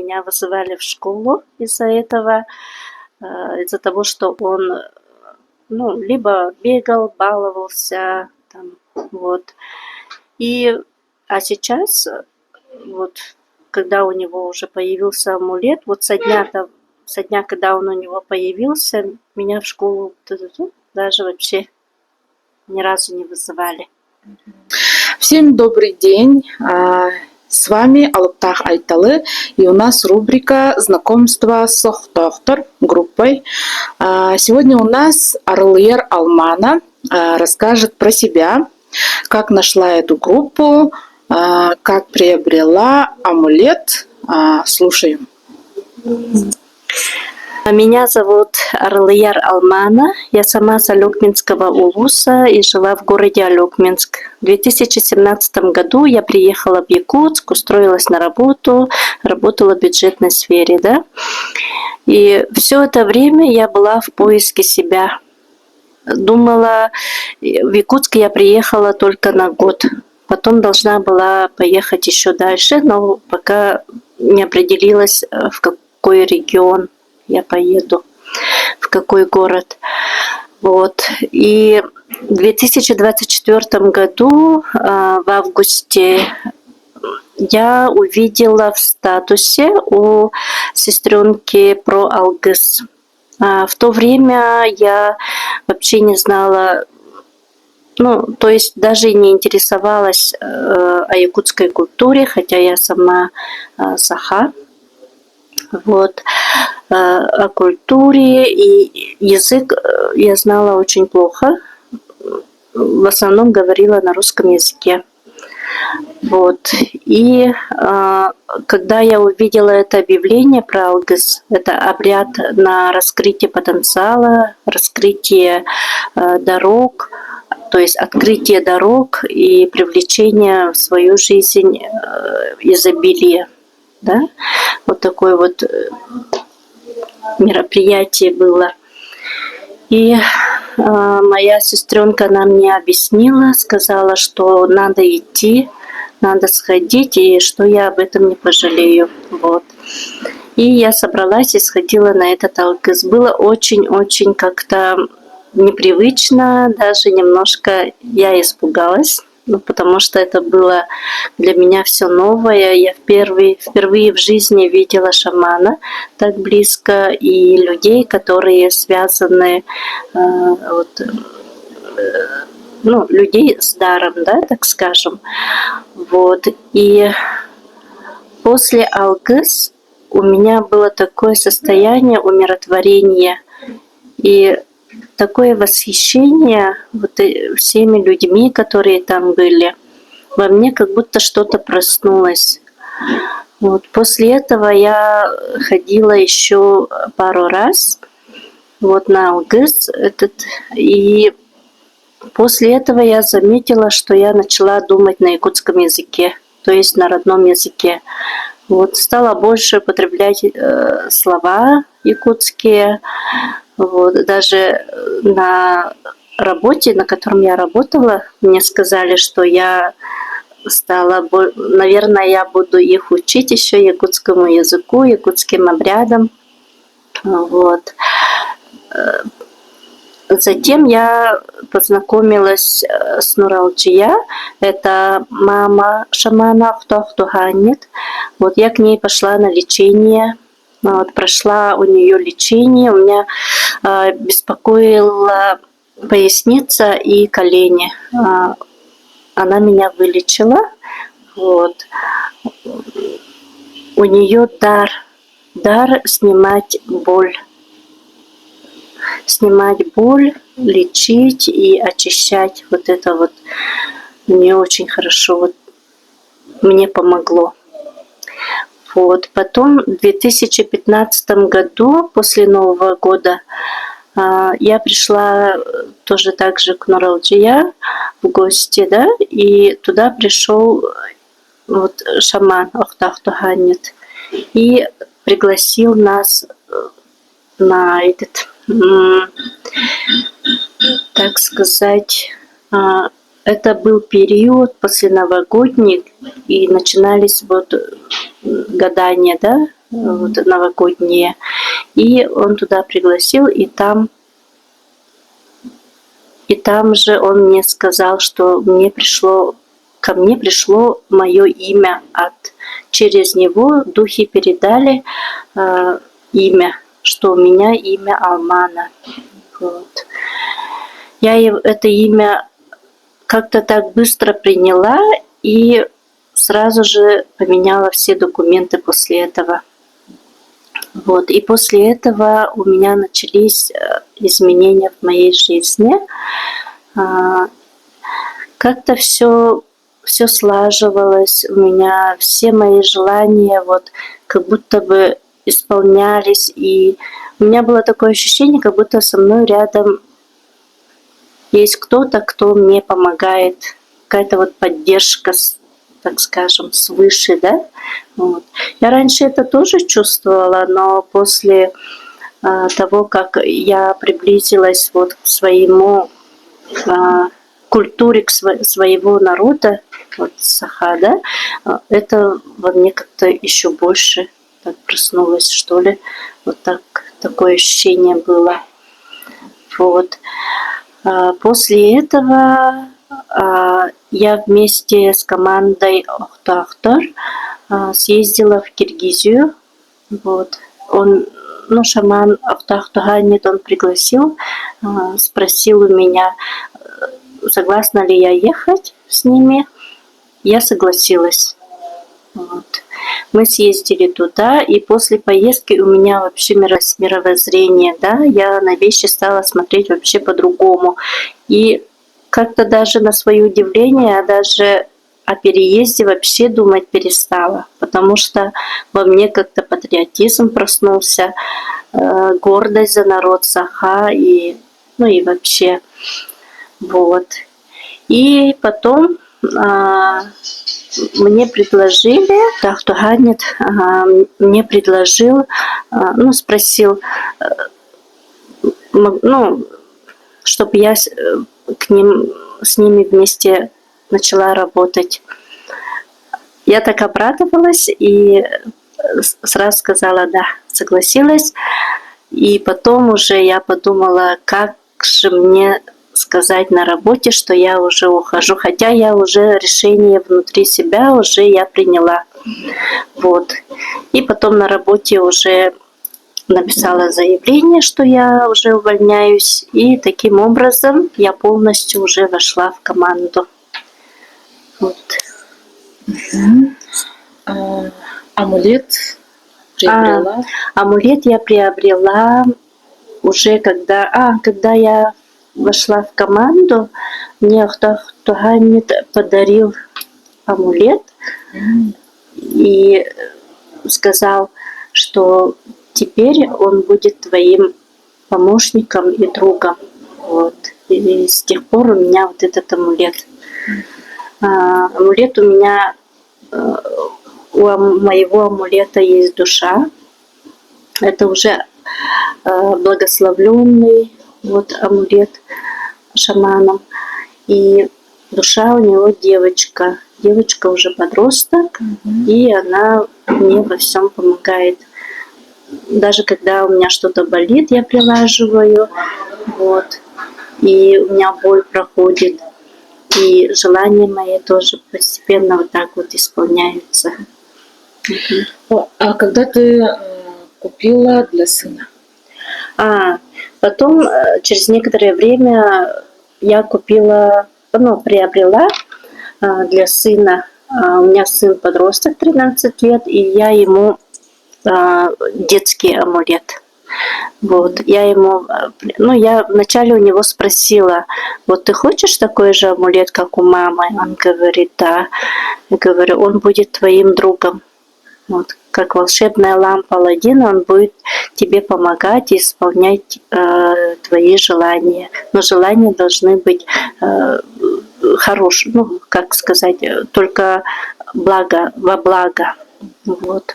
Меня вызывали в школу из-за этого, из-за того, что он, либо бегал, баловался, там, вот. И, а сейчас, вот, когда у него уже появился амулет, вот со дня, когда он у него появился, меня в школу даже вообще ни разу не вызывали. Всем добрый день. С вами Алыптах Айталы, и у нас рубрика «Знакомство с Сохтохтор» группой. Сегодня у нас Арылыер Алмана расскажет про себя, как нашла эту группу, как приобрела амулет. Слушаем. Меня зовут Арылыер Алмана. Я сама с Алёкминского улуса и жила в городе Алёкминск. В 2017 году я приехала в Якутск, устроилась на работу, работала в бюджетной сфере, да. И все это время я была в поиске себя. Думала, в Якутск я приехала только на год. Потом должна была поехать еще дальше, но пока не определилась, в какой регион я поеду, в какой город. Вот. И в 2024 году, в августе, я увидела в статусе у сестренки про Алгыс. В то время я вообще не знала, то есть даже не интересовалась о якутской культуре, хотя я сама саха. Вот. О культуре и язык я знала очень плохо. В основном говорила на русском языке. Вот. И когда я увидела это объявление про Алгыс, это обряд на раскрытие потенциала, раскрытие дорог, то есть открытие дорог и привлечение в свою жизнь изобилия. Да? Вот такое вот мероприятие было. И моя сестренка она мне объяснила, сказала, что надо идти, надо сходить, и что я об этом не пожалею. Вот. И я собралась и сходила на этот Алгыс. Было очень-очень как-то непривычно, даже немножко я испугалась. Потому что это было для меня все новое. Я впервые в жизни видела шамана так близко и людей, которые связаны, людей с даром, да, так скажем. Вот. И после Алгыс у меня было такое состояние умиротворения и такое восхищение всеми людьми, которые там были. Во мне как будто что-то проснулось. Вот. После этого я ходила еще пару раз на Алгыс и после этого я заметила, что я начала думать на якутском языке, то есть на родном языке. Вот. Стала больше употреблять слова якутские. Вот. Даже на работе, на котором я работала, мне сказали, что я наверное, я буду их учить еще якутскому языку, якутским обрядам. Вот. Затем я познакомилась с Нуралджия, это мама шамана Хтохтуханнит. Вот я к ней пошла на лечение. Вот, прошла у нее лечение, у меня беспокоила поясница и колени. Она меня вылечила. Вот. У нее дар снимать боль. Снимать боль, лечить и очищать. Вот это вот мне очень хорошо мне помогло. Вот. Потом в 2015 году, после Нового года, я пришла тоже так же к Нуралджия в гости, да, и туда пришел шаман Охтахтуханит и пригласил нас на этот, так сказать, это был период после новогодних, и начинались гадания, да, вот, новогодние. И он туда пригласил, и там же он мне сказал, что ко мне пришло мое имя через него духи передали имя, что у меня имя Алмана. Вот. Я это имя как-то так быстро приняла и сразу же поменяла все документы после этого. Вот. И после этого у меня начались изменения в моей жизни. Как-то все слаживалось у меня, все мои желания вот как будто бы исполнялись, и у меня было такое ощущение, как будто со мной рядом есть кто-то, кто мне помогает, какая-то вот поддержка, так скажем, свыше, да. Вот. Я раньше это тоже чувствовала, но после того, как я приблизилась вот к своему культуре, к своего народа, вот Саха, да, это во мне как-то еще больше так проснулось, что ли. Вот такое ощущение было. Вот. После этого я вместе с командой Охтахтар съездила в Киргизию. Вот. Шаман Охтахтаганит, он пригласил, спросил у меня, согласна ли я ехать с ними. Я согласилась. Вот. Мы съездили туда, и после поездки у меня вообще мировоззрение, да, я на вещи стала смотреть вообще по-другому. И как-то даже на свое удивление, я даже о переезде вообще думать перестала, потому что во мне как-то патриотизм проснулся, гордость за народ Саха и вообще. Вот. И потом мне предложили, Тахтуганит мне предложил, спросил, чтобы я с ними вместе начала работать. Я так обрадовалась и сразу сказала да, согласилась. И потом уже я подумала, как же мне сказать на работе, что я уже ухожу, хотя я уже решение внутри себя уже я приняла. Вот. И потом на работе уже написала заявление, что я уже увольняюсь, и таким образом я полностью уже вошла в команду. Вот. Амулет приобрела? Амулет я приобрела уже когда я вошла в команду, мне Охтахтаганит подарил амулет и сказал, что теперь он будет твоим помощником и другом. Вот. И с тех пор у меня вот этот амулет. Амулет у меня, у моего амулета есть душа. Это уже благословленный вот амулет шаманом. И душа у него девочка. Девочка уже подросток, и она мне во всем помогает. Даже когда у меня что-то болит, я прилаживаю, вот, и у меня боль проходит, и желания мои тоже постепенно вот так вот исполняются. А когда ты купила для сына? Потом, через некоторое время я приобрела для сына. У меня сын подросток, 13 лет, и я ему детский амулет. Вот, я вначале у него спросила, вот ты хочешь такой же амулет, как у мамы? Он говорит, да. Я говорю, он будет твоим другом. Вот, как волшебная лампа Аладдина, он будет тебе помогать исполнять твои желания. Но желания должны быть хорошие, как сказать, только во благо. Вот.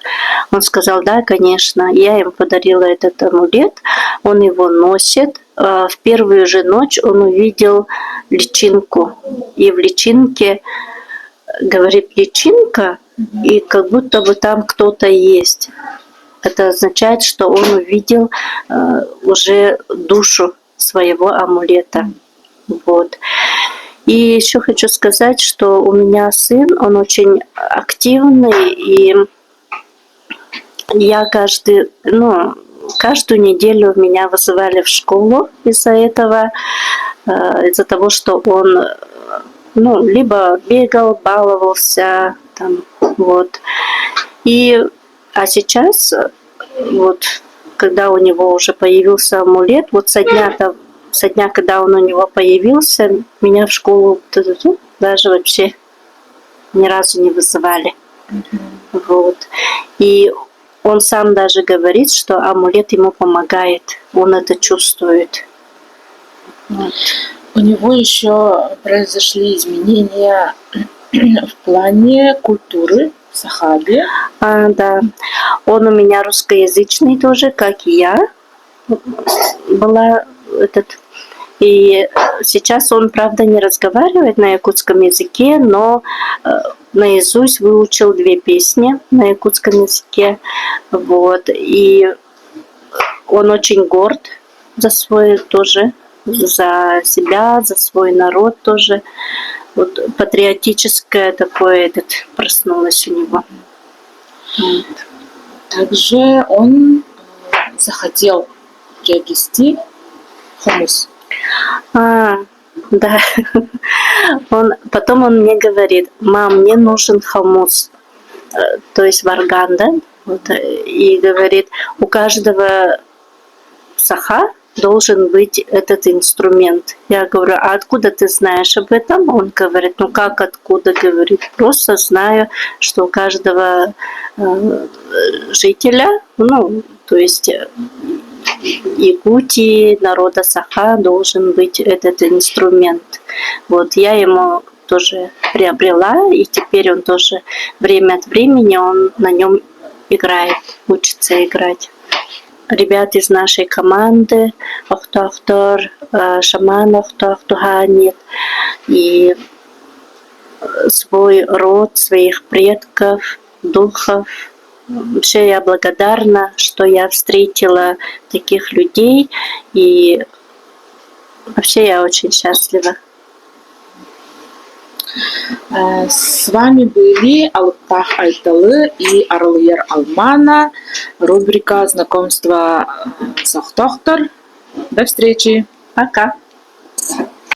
Он сказал, да, конечно. Я ему подарила этот амулет, он его носит. В первую же ночь он увидел личинку. И в личинке, говорит, личинка, и как будто бы там кто-то есть. это означает, что он увидел уже душу своего амулета. Вот. И еще хочу сказать, что у меня сын, он очень активный, и я каждую неделю меня вызывали в школу из-за этого, из-за того, что он либо бегал, баловался, там, вот. А сейчас, вот, когда у него уже появился амулет, вот со дня, когда он у него появился, меня в школу даже вообще ни разу не вызывали. Вот. И он сам даже говорит, что амулет ему помогает, он это чувствует. Вот. У него еще произошли изменения в плане культуры в Сахабе. Да. Он у меня русскоязычный тоже, как и я была. И сейчас он, правда, не разговаривает на якутском языке, но наизусть выучил 2 песни на якутском языке. Вот. И он очень горд за свой тоже, за себя, за свой народ тоже. Вот патриотическое такое проснулось у него. Вот. Также он захотел приобрести хумус. Да. Потом он мне говорит: мам, мне нужен хумус. То есть варган, да? Вот, и говорит, у каждого саха должен быть этот инструмент. Я говорю, а откуда ты знаешь об этом? Он говорит, как откуда? Говорит, просто знаю, что у каждого жителя, то есть Якутии, народа саха, должен быть этот инструмент. Вот, я ему тоже приобрела, и теперь он тоже время от времени он на нем играет, учится играть. Ребят из нашей команды, Охтуахтор, шаман Охтуахтуганит, и свой род, своих предков, духов. Вообще я благодарна, что я встретила таких людей, и вообще я очень счастлива. С вами были Алыптах Айталы и Арылыер Алмана. Рубрика «Знакомство с Охтуахтор». До встречи. Пока.